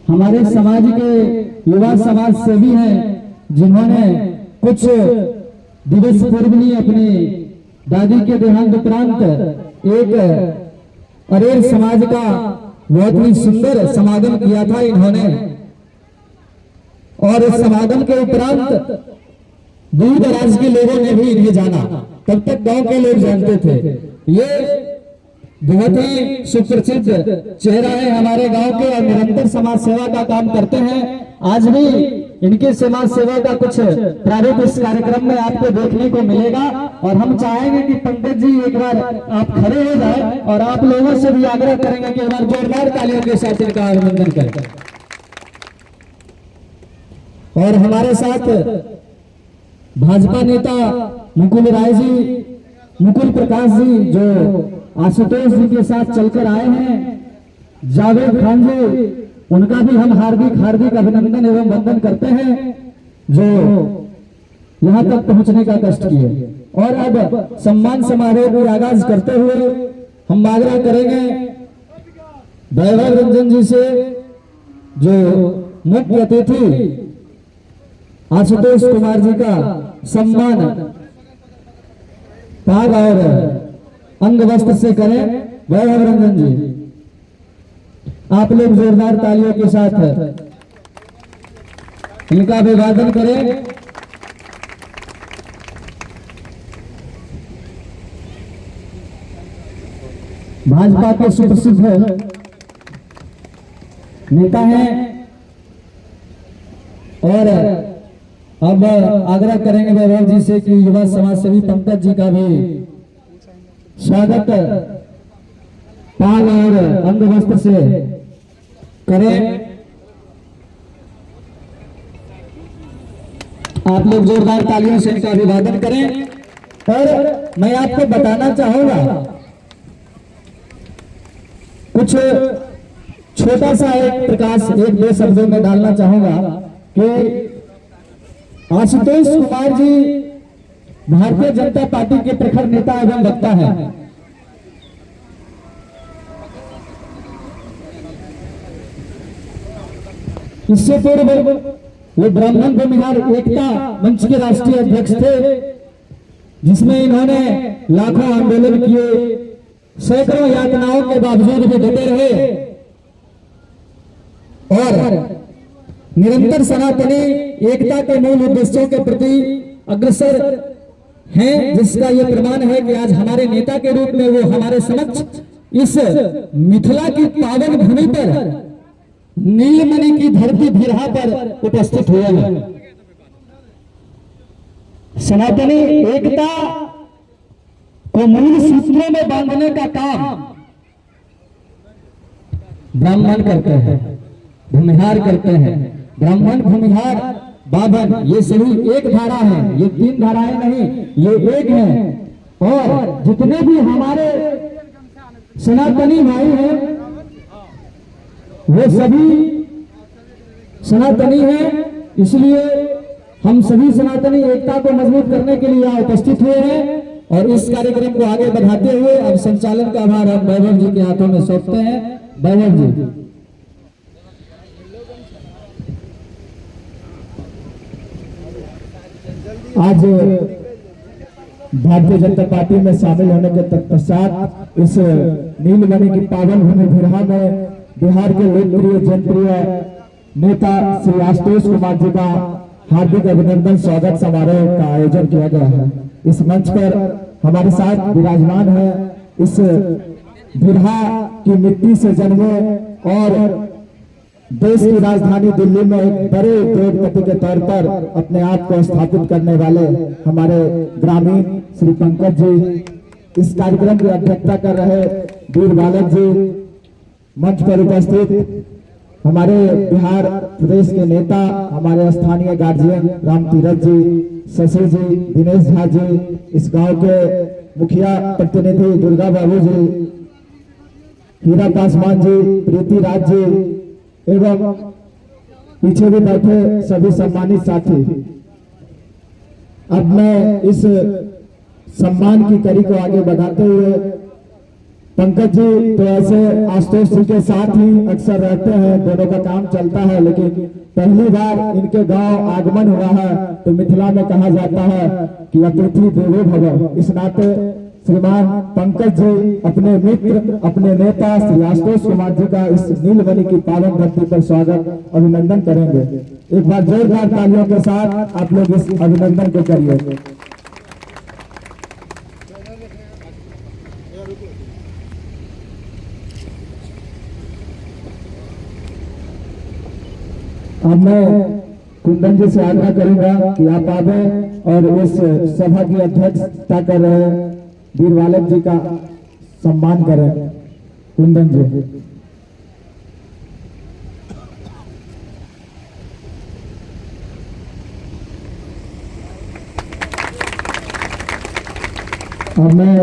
हमारे समाज के युवा समाज सेवी हैं जिन्होंने कुछ दिवस पूर्व ही अपनी दादी के देहांत उपरांत एक अरेर समाज का बहुत ही सुंदर समागम किया था इन्होंने। और इस समागम के उपरांत दूर दराज के लोगों ने भी इन्हें जाना, तब तक गांव के लोग जानते थे। ये बहुत ही सुप्रसिद्ध चेहरा है हमारे गांव के और निरंतर समाज सेवा का काम करते हैं। आज भी इनके समाज सेवा का कुछ प्रारूप इस कार्यक्रम में आपको देखने को मिलेगा और हम चाहेंगे कि पंकज जी एक बार आप खड़े हो जाए और आप लोगों से भी आग्रह करेंगे कि एक बार जोरदार तालियों के साथ इनका अभिनंदन करें। और हमारे साथ भाजपा नेता मुकुल राय जी, मुकुल प्रकाश जी जो आशुतोष जी के साथ चलकर आए हैं, जावेद खान जी, उनका भी हम हार्दिक अभिनंदन एवं वंदन करते हैं जो यहाँ तक पहुंचने का कष्ट किए। और अब सम्मान समारोह का आगाज करते हुए हम आग्रह करेंगे वैभव रंजन जी से जो मुख्य अतिथि आशुतोष कुमार जी का सम्मान पाग और अंग वस्त्र से करें। वैभव रंजन जी, आप लोग जोरदार तालियों के साथ इनका अभिवादन करें। भाजपा के सुप्रसिद्ध नेता हैं और अब आग्रह करेंगे वैभव जी से कि युवा समाज सेवी पंकज जी का भी स्वागत पाग और अंग वस्त्र से करें। आप लोग जोरदार तालियों से इनका अभिवादन करें। और मैं आपको बताना चाहूंगा कुछ छोटा सा एक प्रकाश एक दो शब्दों में डालना चाहूंगा कि आशुतोष कुमार जी भारतीय जनता पार्टी के प्रखर नेता एवं वक्ता है। इससे पूर्व वो ब्राह्मण भूमिहार एकता मंच के राष्ट्रीय अध्यक्ष थे, जिसमें इन्होंने लाखों आंदोलन किए, सैकड़ों यातनाओं के बावजूद भी डटे रहे और निरंतर सनातनी एकता के मूल उद्देश्यों के प्रति अग्रसर हैं, जिसका यह प्रमाण है कि आज हमारे नेता के रूप में वो हमारे समक्ष इस मिथिला की पावन भूमि पर नीलमणि की धरती भिरहा पर उपस्थित हुए हैं। सनातनी एकता को मूल सूत्रों में बांधने का काम ब्राह्मण करते हैं, भूमिहार करते हैं। ब्राह्मण, भूमिहार, बाभन, ये सभी एक धारा है, ये तीन धाराएं नहीं, ये एक है। और जितने भी हमारे सनातनी भाई हैं वो सभी सनातनी हैं, इसलिए हम सभी सनातनी एकता को मजबूत करने के लिए यहाँ उपस्थित हुए हैं। और इस कार्यक्रम को आगे बढ़ाते हुए अब संचालन का भार हम वैभव जी के हाथों में सौंपते हैं। वैभव जी, आज भारतीय जनता पार्टी में शामिल होने के तत्पश्चात इस नीलमणि की पावन भूमि भिरहा में बिहार के लोकप्रिय जनप्रिय नेता श्री आशुतोष कुमार जी का हार्दिक अभिनंदन स्वागत समारोह का आयोजन किया गया है। इस मंच पर हमारे साथ विराजमान है इस भिरहा की मिट्टी से जन्मे और देश की राजधानी दिल्ली में एक बड़े उद्योगपति के तौर पर अपने आप को स्थापित करने वाले हमारे ग्रामीण श्री पंकज जी, इस कार्यक्रम की अध्यक्षता कर रहे वीर बालक जी, मंच पर उपस्थित हमारे बिहार प्रदेश के नेता, हमारे स्थानीय गार्जियन राम तीरथ जी, शशि जी, दिनेश झा जी, इस गांव के मुखिया प्रतिनिधि दुर्गा बाबू जी, हीरा पासवान जी, प्रीति राज जी एवं पीछे भी बैठे सभी सम्मानित साथी। अब मैं इस सम्मान की कड़ी को आगे बढ़ाते हुए पंकज जी तो ऐसे आशुतोष जी के साथ ही अक्सर रहते हैं, दोनों का काम चलता है, लेकिन पहली बार इनके गांव आगमन हुआ है तो मिथिला में कहा जाता है कि अतिथि देवो भव। इस नाते श्रीमान पंकज जी अपने मित्र, अपने नेता श्री आशुतोष कुमार जी का इस नीलमणि की पावन धरती पर स्वागत अभिनंदन करेंगे। एक बार जोरदार तालियों के साथ आप लोग इस अभिनंदन को करिए। अब मैं कुंदन जी से आग्रह करूंगा कि आप आवे और इस सभा की अध्यक्षता कर रहे वीर बालक जी का सम्मान करें। कुंदन जी अब मैं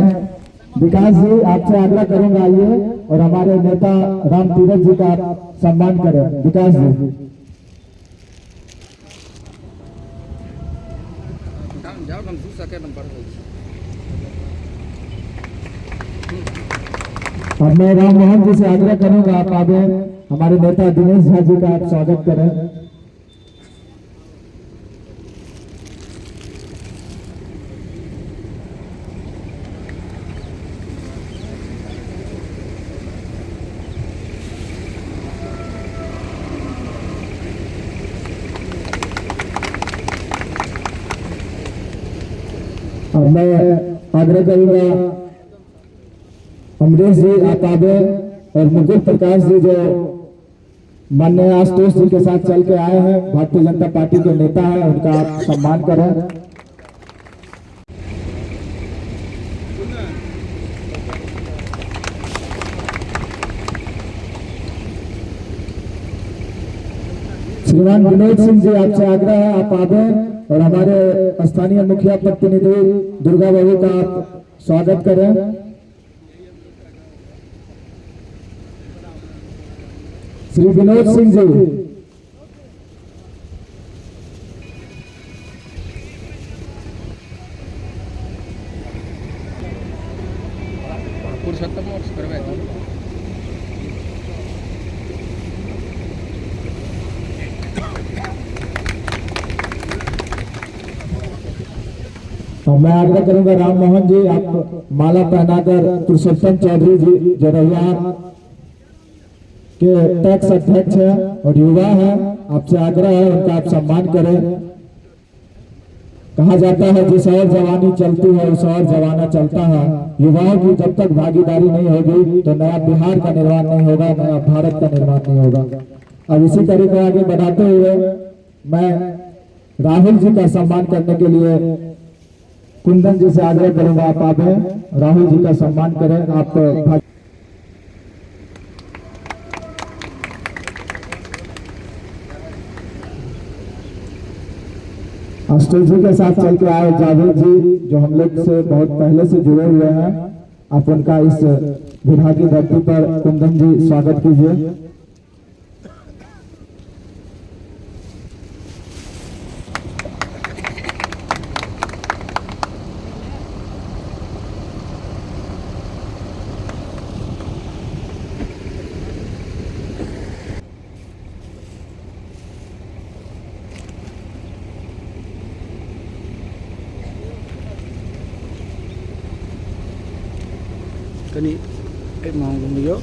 विकास जी आपसे आग्रह करूंगा आइए और हमारे नेता राम तीरथ जी का सम्मान करें। विकास जी अब मैं राम मोहन जी से आग्रह करूंगा आप आगे हमारे नेता दिनेश झा जी का आप स्वागत करें। अब मैं आग्रह करूंगा अमरीश जी आप आगे और मुकुल प्रकाश जी जो माननीय आशुतोष जी के साथ चल के आए हैं, भारतीय जनता पार्टी के नेता हैं, उनका आप सम्मान करें। श्रीमान विनोद सिंह जी आपसे आग्रह है आप आगे और हमारे स्थानीय मुखिया प्रतिनिधि दुर्गा बाबू का आप स्वागत करें। श्री विनोद सिंह जी मैं आग्रह करूंगा राम मोहन जी आप माला पहनाकर पुरुषोत्तम चौधरी जी जो रविवार के टैक्स अध्यक्ष है और युवा है, आपसे आग्रह है उनका आप सम्मान करें। कहा जाता है जिस और जवानी चलती है उस और जमाना चलता है। युवाओं की जब तक भागीदारी नहीं होगी तो नया बिहार का निर्माण नहीं होगा, नया भारत का निर्माण नहीं होगा। अब इसी तरीके आगे बढ़ाते हुए मैं राहुल जी का सम्मान करने के लिए कुंदन जी से आग्रह करूंगा आप आगे राहुल जी का सम्मान करें। आप आशुतोष जी के साथ चल के आए जावेद जी जो हम लोग से बहुत पहले से जुड़े हुए हैं, आप उनका इस विधा की धरती पर कुंदन जी स्वागत कीजिए। Kani mau ngomong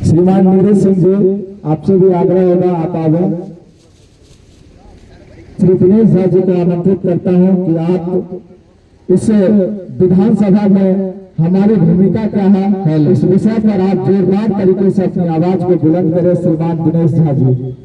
श्रीमान नीरज सिंह जी आपसे भी आग्रह होगा आप आगे। श्री दिनेश झा जी को आमंत्रित करता हूं कि आप इस विधानसभा में हमारी भूमिका क्या है इस विषय पर आप जोरदार तरीके से अपनी आवाज को बुलंद करें। श्रीमान दिनेश झा जी